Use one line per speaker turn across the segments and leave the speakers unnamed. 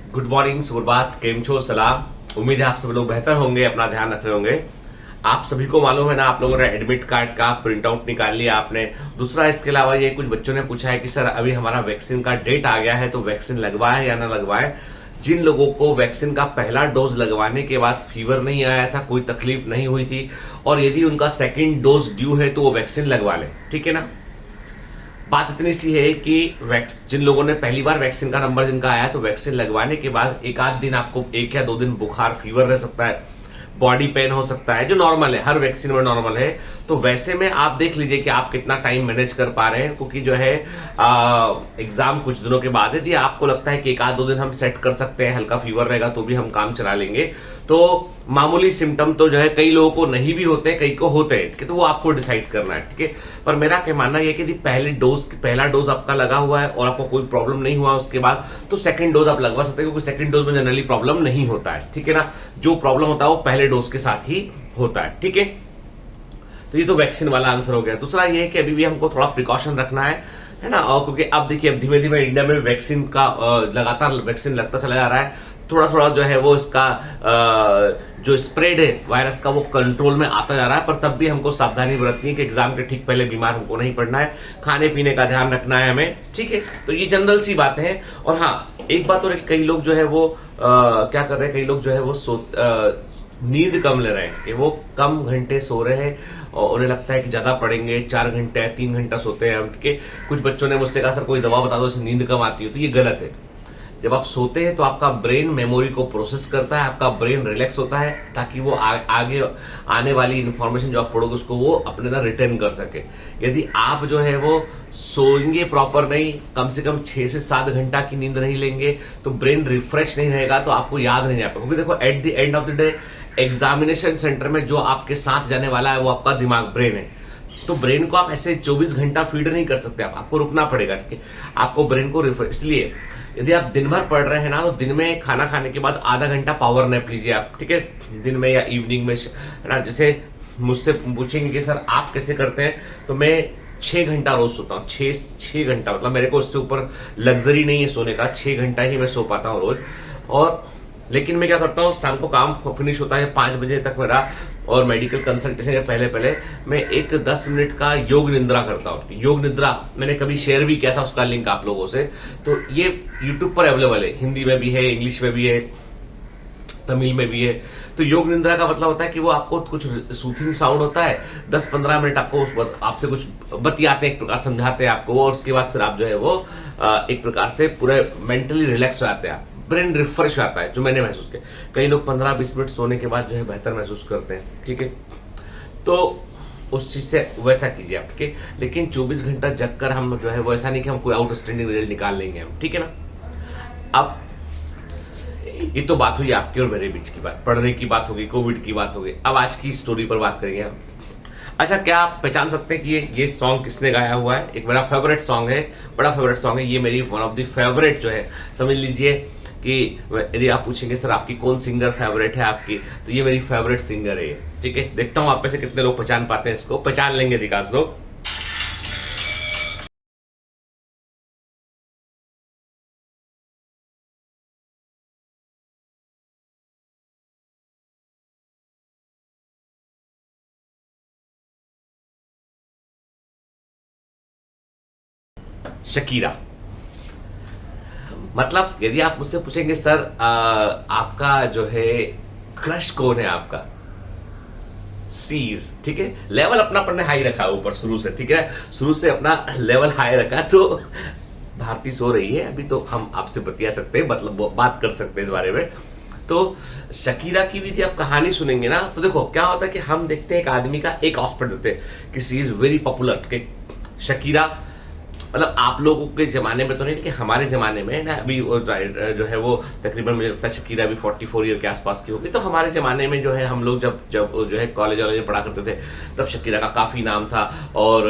Good morning, सुप्रभात, केम छो, सलाम। उम्मीद है आप सब लोग बेहतर होंगे, अपना ध्यान रख रहे होंगे। आप सभी को मालूम है ना, आप लोगों ने एडमिट कार्ड का प्रिंट आउट निकाल लिया आपने। दूसरा, इसके अलावा ये कुछ बच्चों ने पूछा है कि सर अभी हमारा वैक्सीन का डेट आ गया है तो वैक्सीन लगवाए या ना लगवाए। जिन लोगों को वैक्सीन का पहला डोज लगवाने के बाद फीवर नहीं आया था, कोई तकलीफ नहीं हुई थी, और यदि उनका सेकेंड डोज ड्यू है तो वो वैक्सीन लगवा लें, ठीक है ना। बात इतनी सी है कि जिन लोगों ने पहली बार वैक्सीन का नंबर जिनका आया तो वैक्सीन लगवाने के बाद एक आध दिन आपको 1 या 2 दिन बुखार फीवर रह सकता है, बॉडी पेन हो सकता है, जो नॉर्मल है, हर वैक्सीन में नॉर्मल है। तो वैसे में आप देख लीजिए कि आप कितना टाइम मैनेज कर पा रहे हैं, क्योंकि जो है एग्जाम कुछ दिनों के बाद है। यदि आपको लगता है कि 1 आध 2 दिन हम सेट कर सकते हैं, हल्का फीवर रहेगा तो भी हम काम चला लेंगे, तो मामूली सिम्टम तो जो है कई लोगों को नहीं भी होते हैं, कई को होते हैं, तो वो आपको डिसाइड करना है, ठीक है। पर मेरा क्या मानना है कि यदि पहला डोज आपका लगा हुआ है और आपको कोई प्रॉब्लम नहीं हुआ उसके बाद, तो सेकंड डोज आप लगवा सकते हैं, क्योंकि सेकंड डोज में जनरली प्रॉब्लम नहीं होता है, ठीक है ना। जो प्रॉब्लम होता है वो पहले डोज के साथ ही होता है, ठीक है। तो ये तो वैक्सीन वाला आंसर हो गया। दूसरा ये है कि अभी भी हमको थोड़ा प्रिकॉशन रखना है ना, और क्योंकि अब देखिए, अब धीमे धीमे इंडिया में वैक्सीन का लगातार वैक्सीन लगता चला जा रहा है। थोड़ा थोड़ा जो है वो इसका जो स्प्रेड है वायरस का वो कंट्रोल में आता जा रहा है, पर तब भी हमको सावधानी बरतनी है कि एग्जाम के ठीक पहले बीमार हमको नहीं पड़ना है, खाने पीने का ध्यान रखना है हमें, ठीक है। तो ये जनरल सी बातें हैं। और हाँ, एक बात और है कि कई लोग जो है वो क्या कर रहे हैं, कई लोग जो है वो नींद कम ले रहे हैं, कि वो कम घंटे सो रहे हैं और उन्हें लगता है कि ज्यादा पढ़ेंगे, 4 घंटे 3 घंटा सोते हैं, उनके कुछ बच्चों ने मुझसे कहा सर कोई दवा बता दो इससे नींद कम आती है। तो ये गलत है। जब आप सोते हैं तो आपका ब्रेन मेमोरी को प्रोसेस करता है, आपका ब्रेन रिलैक्स होता है, ताकि वो आगे आने वाली इंफॉर्मेशन जो आप पढ़ोगे उसको वो अपने अंदर रिटर्न कर सके। यदि आप जो है वो सोएंगे प्रॉपर नहीं, कम से कम 6 से 7 घंटा की नींद नहीं लेंगे, तो ब्रेन रिफ्रेश नहीं रहेगा, तो आपको याद नहीं आ पाएगा। क्योंकि देखो, at the end of the day examination centre में जो आपके साथ जाने वाला है वो आपका दिमाग, ब्रेन है। तो ब्रेन को आप ऐसे 24 घंटा फीड नहीं कर सकते, आपको रुकना पड़ेगा, ठीक है। आपको ब्रेन को रिफ्रेश, इसलिए यदि आप दिन भर पढ़ रहे हैं ना, तो दिन में खाना खाने के बाद आधा घंटा पावर नैप लीजिए आप, ठीक है, दिन में या इवनिंग में, है ना। जैसे मुझसे पूछेंगे कि सर आप कैसे करते हैं, तो मैं 6 घंटा रोज सोता हूँ। 6 घंटा, मतलब मेरे को इससे ऊपर लग्जरी नहीं है सोने का, 6 घंटा ही मैं सो पाता हूँ रोज। और लेकिन मैं क्या करता हूँ, शाम को काम फिनिश होता है 5 बजे तक मेरा, और मेडिकल कंसल्टेशन के पहले पहले मैं एक 10 मिनट का योग निद्रा करता हूँ। योग निद्रा मैंने कभी शेयर भी किया था, उसका लिंक आप लोगों से। तो ये यूट्यूब पर अवेलेबल है, हिंदी में भी है, इंग्लिश में भी है, तमिल में भी है। तो योग निद्रा का मतलब होता है कि वो आपको कुछ सूथिंग साउंड होता है, 10-15 मिनट आपको आपसे कुछ बतियाते हैं, एक प्रकार समझाते हैं आपको, और उसके बाद फिर आप जो है वो एक प्रकार से पूरे मेंटली रिलैक्स हो जाते हैं, ब्रेन रिफ्रेश आता है, जो मैंने महसूस किया। कई लोग 15-20 मिनट सोने के बाद जो है बेहतर महसूस करते हैं, ठीक है। तो उस चीज से वैसा कीजिए आप, ठीक है। लेकिन 24 घंटा जग कर हम जो है वो ऐसा नहीं कि हम कोई आउटस्टैंडिंग रिजल्ट निकाल लेंगे हम, ठीक है ना। अब ये तो बात हुई आपकी और मेरे बीच की बात, पढ़ने की बात होगी, कोविड की बात होगी। अब आज की स्टोरी पर बात करेंगे हम। अच्छा, क्या आप पहचान सकते हैं कि ये सॉन्ग किसने गाया हुआ है? एक मेरा फेवरेट सॉन्ग है, बड़ा फेवरेट सॉन्ग है ये, मेरी वन ऑफ द फेवरेट जो है, समझ लीजिए कि यदि आप पूछेंगे सर आपकी कौन सिंगर फेवरेट है आपकी, तो ये मेरी फेवरेट सिंगर है, ठीक है। देखता हूं आप में से कितने लोग पहचान पाते हैं इसको। पहचान लेंगे अधिकांश लोग। शकीरा। मतलब यदि आप मुझसे पूछेंगे सर आपका जो है क्रश कौन है आपका, सीज, ठीक है। लेवल अपना अपन ने हाई रखा ऊपर शुरू से, ठीक है, शुरू से अपना लेवल हाई रखा। तो भारती सो रही है अभी, तो हम आपसे बतिया सकते हैं, मतलब बात कर सकते हैं इस बारे में। तो शकीरा की भी यदि आप कहानी सुनेंगे ना, तो देखो क्या होता है कि हम देखते हैं एक आदमी का एक ऑस्पेक्ट देते हैं कि सी इज वेरी पॉपुलर, शकीरा। मतलब आप लोगों के जमाने में तो नहीं, लेकिन हमारे जमाने में ना, अभी जो है वो तकरीबन मुझे लगता है शकीरा भी 44 ईयर के आसपास की होगी। तो हमारे जमाने में जो है हम लोग जब जब जो है कॉलेज वॉलेज में पढ़ा करते थे, तब शकीरा का काफी नाम था। और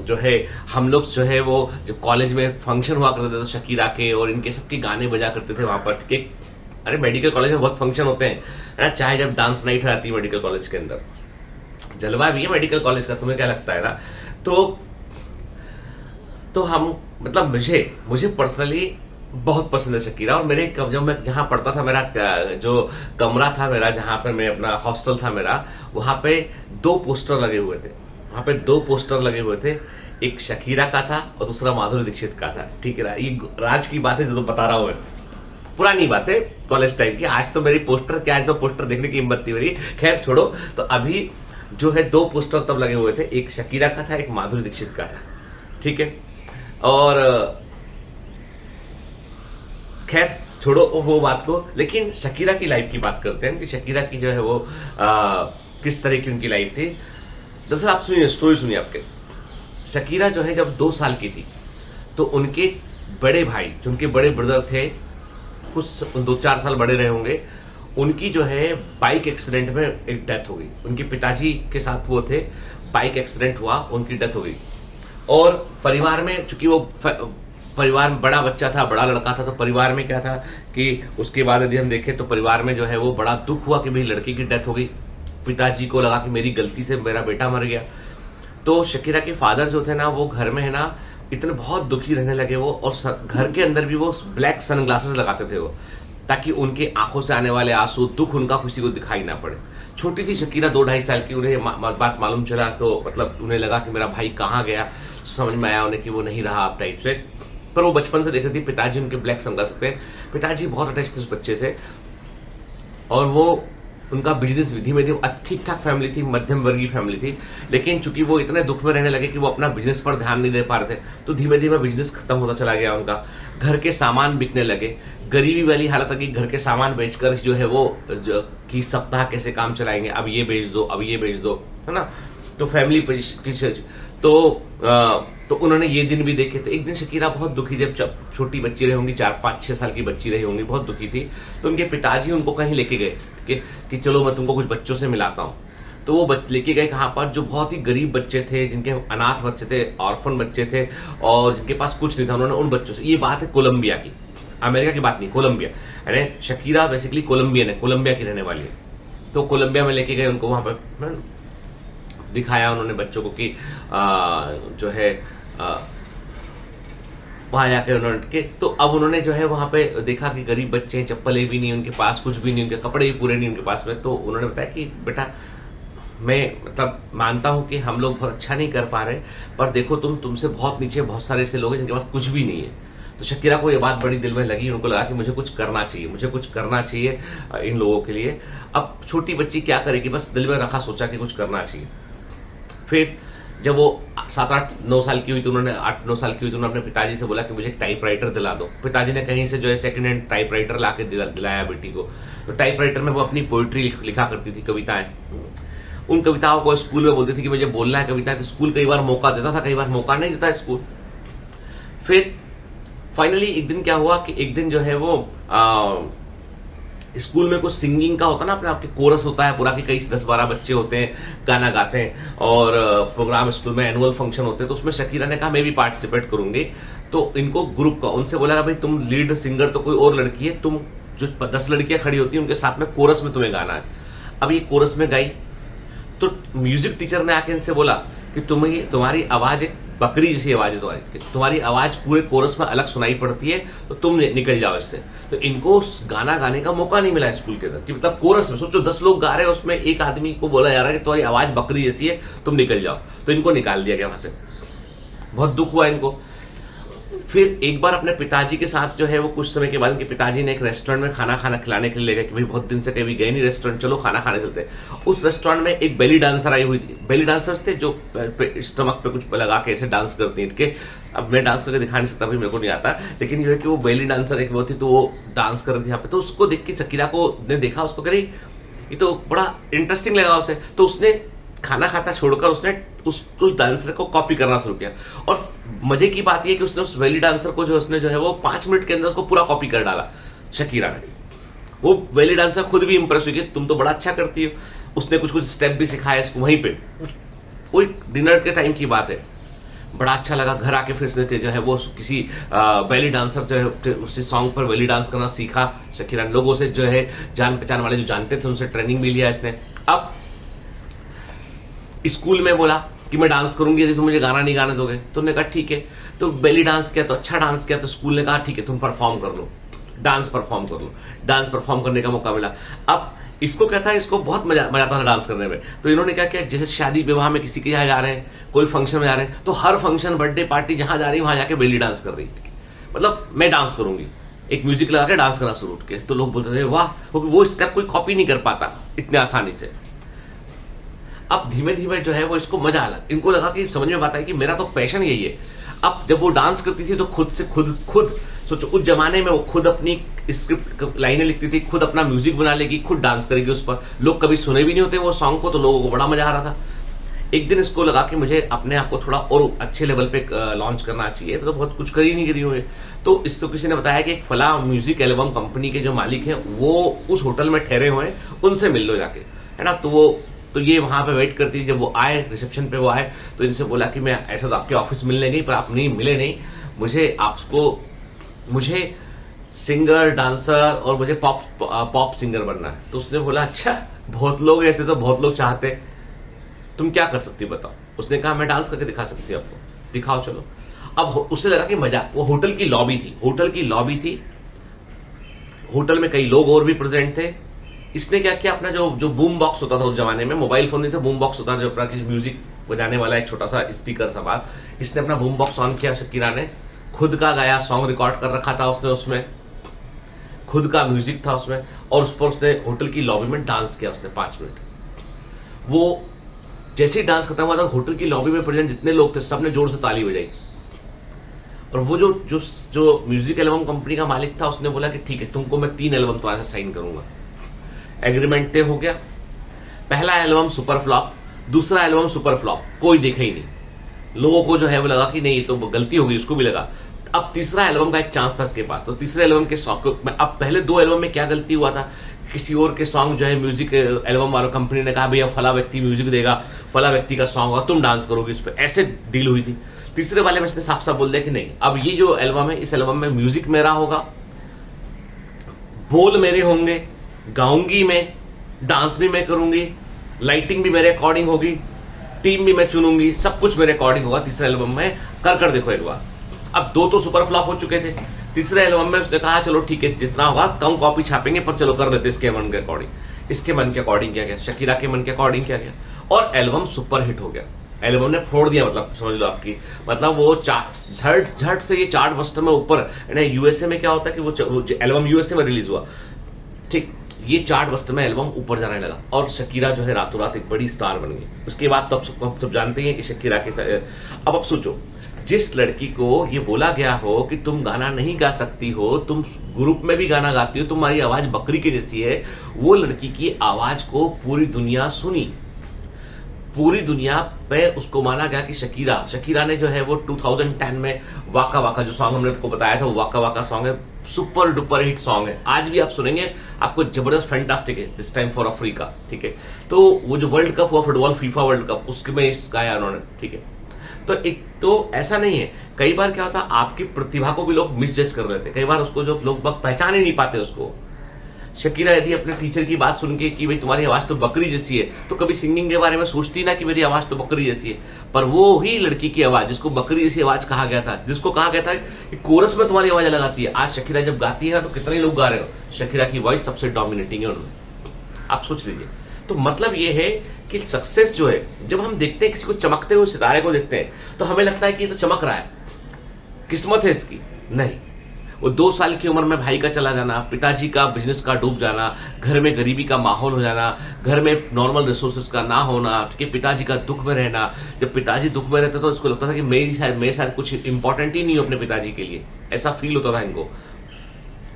जो है हम लोग जो है वो जब कॉलेज में फंक्शन हुआ करते थे तो शकीरा के और इनके सबके गाने बजा करते थे वहां पर, ठीक है। अरे मेडिकल कॉलेज में बहुत फंक्शन होते हैं ना, चाहे जब डांस नाइट रहती है मेडिकल कॉलेज के अंदर, जलवा भी है मेडिकल कॉलेज का, तुम्हें क्या लगता है ना। तो हम मतलब मुझे पर्सनली बहुत पसंद है शकीरा। और मेरे जब मैं जहां पढ़ता था, मेरा जो कमरा था मेरा, जहां पर मैं अपना हॉस्टल था मेरा, वहां पे 2 पोस्टर लगे हुए थे। वहां पे 2 पोस्टर लगे हुए थे, एक शकीरा का था और दूसरा माधुरी दीक्षित का था। ठीक है ना, ये राज की बात है जो तो बता रहा हूं मैं, पुरानी बात है कॉलेज टाइम की। आज तो मेरी पोस्टर क्या, आज तो पोस्टर देखने की हिम्मत नहीं मेरी। खैर छोड़ो। तो अभी जो है 2 पोस्टर तब लगे हुए थे, एक शकीरा का था, एक माधुरी दीक्षित का था। ठीक है। और खैर छोड़ो वो बात को, लेकिन शकीरा की लाइफ की बात करते हैं कि शकीरा की जो है वो किस तरह की उनकी लाइफ थी। दरअसल आप सुनिए, स्टोरी सुनिए आपके। शकीरा जो है जब 2 साल की थी, तो उनके बड़े भाई, जो उनके बड़े ब्रदर थे, कुछ 2-4 साल बड़े रहे होंगे, उनकी जो है बाइक एक्सीडेंट में एक डेथ हो गई। उनके पिताजी के साथ वो थे, बाइक एक्सीडेंट हुआ, उनकी डेथ हो गई। और परिवार में, चूंकि वो परिवार में बड़ा बच्चा था, बड़ा लड़का था, तो परिवार में क्या था कि उसके बाद यदि हम देखें तो परिवार में जो है वो बड़ा दुख हुआ कि भाई लड़की की डेथ हो गई। पिताजी को लगा कि मेरी गलती से मेरा बेटा मर गया। तो शकीरा के फादर जो थे ना, वो घर में है ना इतने बहुत दुखी रहने लगे वो, और घर के अंदर भी वो ब्लैक सनग्लासेस लगाते थे वो, ताकि उनके आंखों से आने वाले आंसू, दुख उनका किसी को दिखाई ना पड़े। छोटी थी शकीरा, 2-2.5 साल की। उन्हें बात मालूम चला तो मतलब उन्हें लगा कि मेरा भाई कहाँ गया। समझ में आया उन्हें कि वो नहीं रहा आप टाइप से। पर वो बचपन से देख रही थी, पिताजी उनके ब्लैक सनग्लासेस थे, पिताजी बहुत अटैच थे उस बच्चे से। और वो उनका बिजनेस धीमे धीमे, ठीक ठाक फैमिली थी, मध्यम वर्गीय फैमिली थी, लेकिन चूंकि वो इतने दुख में रहने लगे कि वो अपना बिजनेस पर ध्यान नहीं दे पा रहे थे, तो धीमे धीमे बिजनेस खत्म होता चला गया उनका। घर के सामान बिकने लगे, गरीबी वाली हालत है कि घर के सामान बेचकर जो है वो कि सप्ताह कैसे काम चलाएंगे, अब ये बेच दो, अब ये बेच दो, है ना। तो फैमिली तो उन्होंने ये दिन भी देखे थे। एक दिन शकीरा बहुत दुखी, जब छोटी बच्ची रही होंगी, 4-5-6 साल की बच्ची रही होंगी, बहुत दुखी थी। तो उनके पिताजी उनको कहीं लेके गए कि चलो मैं तुमको कुछ बच्चों से मिलाता हूँ। तो वो लेके गए कहाँ पर, जो बहुत ही गरीब बच्चे थे, जिनके अनाथ बच्चे थे, ऑर्फन बच्चे थे, और जिनके पास कुछ नहीं था। उन्होंने उन बच्चों से, ये बात है कोलंबिया की, अमेरिका की बात नहीं, कोलंबिया, यानी शकीरा बेसिकली कोलंबियन है, कोलंबिया की रहने वाली है। तो कोलंबिया में लेके गए उनको, वहां पर दिखाया उन्होंने बच्चों को कि जो है वहां जाकर उन्होंने तो अब उन्होंने जो है वहां पे देखा कि गरीब बच्चे हैं, चप्पलें भी नहीं उनके पास, कुछ भी नहीं, उनके कपड़े भी पूरे नहीं उनके पास में। तो उन्होंने बताया कि बेटा, मैं मतलब मानता हूं कि हम लोग बहुत अच्छा नहीं कर पा रहे, पर देखो तुमसे बहुत नीचे बहुत सारे ऐसे लोग हैं जिनके पास कुछ भी नहीं है। तो शकीरा को ये बात बड़ी दिल में लगी, उनको लगा कि मुझे कुछ करना चाहिए, मुझे कुछ करना चाहिए इन लोगों के लिए। अब छोटी बच्ची क्या करेगी, बस दिल में रखा, सोचा कि कुछ करना चाहिए। फिर जब वो 7-8-9 साल की हुई, तो उन्होंने 8-9 साल की हुई तो उन्होंने अपने पिताजी से बोला कि मुझे एक टाइपराइटर दिला दो। पिताजी ने कहीं से जो है सेकंड हैंड टाइपराइटर लाके दिलाया बेटी को। तो टाइपराइटर में वो अपनी पोइट्री लिखा करती थी, कविताएं। उन कविताओं को स्कूल में बोलती थी कि मुझे बोलना है कविता। तो स्कूल कई बार मौका देता था, कई बार मौका नहीं देता स्कूल। फिर फाइनली एक दिन क्या हुआ कि एक दिन जो है वो स्कूल में कुछ सिंगिंग का होता है ना, अपने आपके कोरस होता है पूरा, कि कई 10-12 बच्चे होते हैं, गाना गाते हैं, और प्रोग्राम स्कूल में एनुअल फंक्शन होते हैं। तो उसमें शकीरा ने कहा मैं भी पार्टिसिपेट करूंगी। तो इनको ग्रुप का, उनसे बोला भाई तुम लीड सिंगर तो कोई और लड़की है, तुम जो 10 लड़कियां खड़ी होती है उनके साथ में कोरस में तुम्हें गाना है। अब ये कोरस में गाई, तो म्यूजिक टीचर ने आके इनसे बोला कि तुम्हारी आवाज एक बकरी जैसी आवाज है, तुम्हारी आवाज पूरे कोरस में अलग सुनाई पड़ती है, तो तुम निकल जाओ इससे। तो इनको गाना गाने का मौका नहीं मिला स्कूल के अंदर, कि मतलब कोरस में सोचो 10 लोग गा रहे हैं, उसमें एक आदमी को बोला जा रहा है कि तुम्हारी आवाज बकरी जैसी है, तुम निकल जाओ। तो इनको निकाल दिया गया वहां से। बहुत दुख हुआ इनको। फिर एक बार अपने पिताजी के साथ जो है वो कुछ समय के बाद इनके पिताजी ने एक रेस्टोरेंट में खाना खिलाने के लिए ले गए कि भाई बहुत दिन से कभी गए नहीं रेस्टोरेंट, चलो खाना खाने चलते। उस रेस्टोरेंट में एक बेली डांसर आई हुई थी। बेली डांसर्स थे जो स्टमक पे कुछ लगा के ऐसे डांस करती हैं इनके। अब मैं डांस करके दिखा नहीं सकता, भाई मेरे को नहीं आता, लेकिन ये है कि वो बेली डांसर एक वो थी, तो वो डांस कर रही थी यहाँ पे। तो उसको देख के शकीरा को ने देखा, उसको कह रही ये तो बड़ा इंटरेस्टिंग लगा उसे। तो उसने खाना खाता छोड़कर उसने उस डांसर को कॉपी करना शुरू किया। और मजे की बात यह कि उसने उस वेली डांसर को उसने जो है वो 5 मिनट के अंदर उसको पूरा कॉपी कर डाला शकीरा ने। वो वेली डांसर खुद भी इंप्रेस हुई कि तुम तो बड़ा अच्छा करती हो। उसने कुछ स्टेप भी सिखाया इसको वहीं पे। वो डिनर के टाइम की बात है, बड़ा अच्छा लगा। घर आके फिर इसने जो है वो किसी बेली डांसर जो है उसी सॉन्ग पर बेली डांस करना सीखा शकीरा। लोगों से जो है जान पहचान वाले जो जानते थे उनसे ट्रेनिंग भी लिया इसने। अब स्कूल में बोला कि मैं डांस करूंगी यदि तुम मुझे गाना नहीं गाने दोगे। तो उन्होंने कहा ठीक है। तो बेली डांस किया, तो अच्छा डांस किया, तो स्कूल ने कहा ठीक है तुम परफॉर्म कर लो, डांस परफॉर्म कर लो। डांस परफॉर्म करने का मौका मिला। अब इसको क्या था, इसको बहुत मजा आता था डांस करने में। तो इन्होंने क्या किया, जैसे शादी विवाह में किसी के यहाँ जा रहे हैं, कोई फंक्शन में जा रहे हैं, तो हर फंक्शन, बर्थडे पार्टी जहां जा रही है वहां जाके बेली डांस कर रही है। मतलब मैं डांस करूंगी, एक म्यूजिक लगा के डांस करना शुरू किया। तो लोग बोलते थे वाह, क्योंकि वो स्टेप कोई कॉपी नहीं कर पाता इतने आसानी से। अब धीमे धीमे जो है वो इसको मजा आया, इनको लगा कि समझ में आता है कि मेरा तो पैशन यही है। अब जब वो डांस करती थी तो खुद से खुद सोचो, उस जमाने में वो खुद अपनी स्क्रिप्ट लाइनें लिखती थी, खुद अपना म्यूजिक बना लेगी, खुद डांस करेगी उस पर। लोग कभी सुने भी नहीं होते वो सॉन्ग को, तो लोगों को बड़ा मजा आ रहा था। एक दिन इसको लगा कि मुझे अपने आप को थोड़ा और अच्छे लेवल पे लॉन्च करना चाहिए, तो बहुत कुछ कर ही नहीं करी हुई। तो इसको किसी ने बताया कि एक फला म्यूजिक एल्बम कंपनी के जो मालिक हैं वो उस होटल में ठहरे हुए हैं, उनसे मिल लो जाके, है ना। तो ये वहां पे वेट करती थी। जब वो आए रिसेप्शन पे, वो आए तो इनसे बोला कि मैं ऐसा तो आपके ऑफिस मिलने गई, पर आप नहीं मिले नहीं, मुझे सिंगर, डांसर और मुझे पॉप सिंगर बनना है। तो उसने बोला अच्छा, बहुत लोग ऐसे तो बहुत लोग चाहते, तुम क्या कर सकती बताओ। उसने कहा मैं डांस करके दिखा सकती हूँ आपको, दिखाओ चलो। अब उसे लगा कि मजा, वो होटल की लॉबी थी, होटल में कई लोग और भी प्रेजेंट थे। इसने क्या किया, अपना जो बूम बॉक्स होता था उस जमाने में, मोबाइल फोन नहीं था, बूम बॉक्स होता था जो अपना म्यूजिक बजाने वाला एक छोटा सा स्पीकर सा बात, इसने अपना बूम बॉक्स ऑन किया। शकीरा ने खुद का गाया सॉन्ग रिकॉर्ड कर रखा था उसने, उसमें खुद का म्यूजिक था उसमें, और उस पर उसने होटल की लॉबी में डांस किया उसने 5 मिनट। वो जैसे ही डांस खत्म हुआ था, होटल की लॉबी में प्रेजेंट जितने लोग थे सबने जोर से ताली बजाई। और वो जो म्यूजिक एल्बम कंपनी का मालिक था, उसने बोला कि ठीक है तुमको मैं 3 एल्बम तुम्हारे साथ साइन करूंगा। एग्रीमेंट तय हो गया। पहला एल्बम सुपर फ्लॉप, दूसरा एल्बम सुपर फ्लॉप, कोई देखा ही नहीं। लोगों को जो है वो लगा कि नहीं तो गलती हो गई, उसको भी लगा। अब तीसरा एल्बम का एक चांस था इसके पास, तो तीसरे एल्बम के सॉन्ग, अब पहले 2 एल्बम में क्या गलती हुआ था, किसी और के सॉन्ग जो है म्यूजिक एल्बम वालों कंपनी ने कहा भैया फला व्यक्ति म्यूजिक देगा, फला व्यक्ति का सॉन्ग और तुम डांस करोगे इस पर, ऐसे डील हुई थी। तीसरे वाले में इसने साफ साफ बोल दिया कि नहीं, अब ये जो एल्बम है, इस एल्बम में म्यूजिक मेरा होगा, बोल मेरे होंगे, गाऊंगी मैं, डांस भी मैं करूंगी, लाइटिंग भी मेरे अकॉर्डिंग होगी, टीम भी मैं चुनूंगी, सब कुछ मेरे अकॉर्डिंग होगा तीसरे एल्बम में, कर देखो एक बार। अब 2 तो सुपर फ्लॉप हो चुके थे, तीसरे एल्बम में उसने कहा चलो ठीक है जितना होगा कम कॉपी छापेंगे, पर चलो कर देते इसके मन के अकॉर्डिंग। इसके मन के अकॉर्डिंग किया गया, शकीरा के मन के अकॉर्डिंग किया गया, और एल्बम सुपर हिट हो गया। एल्बम ने फोड़ दिया, मतलब समझ लो आपकी, मतलब वो झट से ये चार्ट बस्टर में ऊपर। यूएसए में क्या होता है कि वो एल्बम यूएसए में रिलीज हुआ, ठीक, ये चार्ट बस्टर में एल्बम ऊपर जाने लगा, और शकीरा जो है रातों रात एक बड़ी स्टार बन गई। उसके बाद तो अब सब जानते हैं कि शकीरा के, अब सोचो, जिस लड़की को ये बोला गया हो कि तुम गाना नहीं गा सकती हो, तुम ग्रुप में भी गाना गाती हो, तुम्हारी आवाज बकरी की जैसी है, वो लड़की की आवाज को पूरी दुनिया सुनी, पूरी दुनिया पे उसको माना गया कि शकीरा ने जो है वो 2010 में वाका वाका जो सॉन्ग हमने आपको बताया था, वो वाका वाका सॉन्ग है, सुपर डुपर हिट सॉन्ग है। आज भी आप सुनेंगे आपको जबरदस्त, फैंटास्टिक है, दिस टाइम फॉर अफ्रीका, ठीक है। तो वो जो वर्ल्ड कप हुआ फुटबॉल, फीफा वर्ल्ड कप, उसके में गाया उन्होंने, ठीक है। तो एक तो ऐसा नहीं है, कई बार क्या होता है आपकी प्रतिभा को भी लोग मिसजज कर लेते हैं, कई बार उसको जो लोग पहचान ही नहीं पाते उसको। शकीरा यदि अपने टीचर की बात सुन के कि भाई तुम्हारी आवाज तो बकरी जैसी है, तो कभी सिंगिंग के बारे में सोचती ना कि मेरी आवाज तो बकरी जैसी है, पर वो ही लड़की की आवाज जिसको बकरी जैसी आवाज कहा गया था, जिसको कहा गया था कि कोरस में तुम्हारी आवाज अलग आती है, आज शकीरा जब गाती है ना तो कितने लोग गा रहे हो, शकीरा की वॉइस सबसे डोमिनेटिंग है उनमें, आप सोच लीजिए। तो मतलब ये है कि सक्सेस जो है, जब हम देखते हैं किसी को चमकते हुए सितारे को देखते हैं तो हमें लगता है कि ये तो चमक रहा है, किस्मत है इसकी, नहीं। वो 2 साल की उम्र में भाई का चला जाना, पिताजी का बिजनेस का डूब जाना, घर में गरीबी का माहौल हो जाना, घर में नॉर्मल रिसोर्सेज का ना होना, कि पिताजी का दुख में रहना। जब पिताजी दुख में रहते तो इसको लगता था कि मेरे साथ कुछ इंपॉर्टेंट ही नहीं हो अपने पिताजी के लिए, ऐसा फील होता था इनको।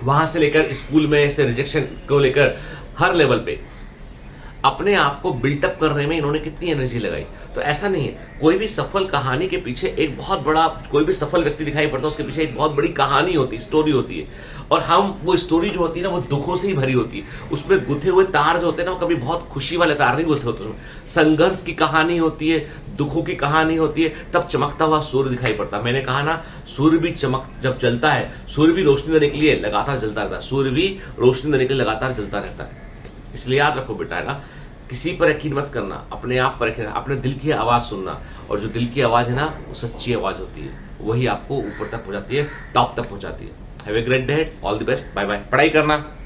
वहां से लेकर स्कूल में से रिजेक्शन को लेकर हर लेवल पे अपने आप को बिल्टअप करने में इन्होंने कितनी एनर्जी लगाई। तो ऐसा नहीं है, कोई भी सफल कहानी के पीछे एक बहुत बड़ा, कोई भी सफल व्यक्ति दिखाई पड़ता है उसके पीछे एक बहुत बड़ी कहानी होती है, स्टोरी होती है, और वो स्टोरी जो होती है ना वो दुखों से ही भरी होती है। उसमें गुथे हुए तार जो होते हैं ना वो कभी बहुत खुशी वाले तार नहीं गुथे होते, उसमें संघर्ष की कहानी होती है, दुखों की कहानी होती है, तब चमकता हुआ सूर्य दिखाई पड़ता है। मैंने कहा ना, सूर्य भी जब जलता है, सूर्य भी रोशनी देने के लिए लगातार जलता रहता है, सूर्य भी रोशनी देने के लिए लगातार जलता रहता है। इसलिए याद रखो बेटा, है ना, किसी पर यकीन मत करना, अपने आप पर यकीन, अपने दिल की आवाज सुनना, और जो दिल की आवाज है ना वो सच्ची आवाज होती है। वही आपको ऊपर तक पहुंचाती है, टॉप तक पहुंचाती है। Have a great day, all the best, bye bye. पढ़ाई करना।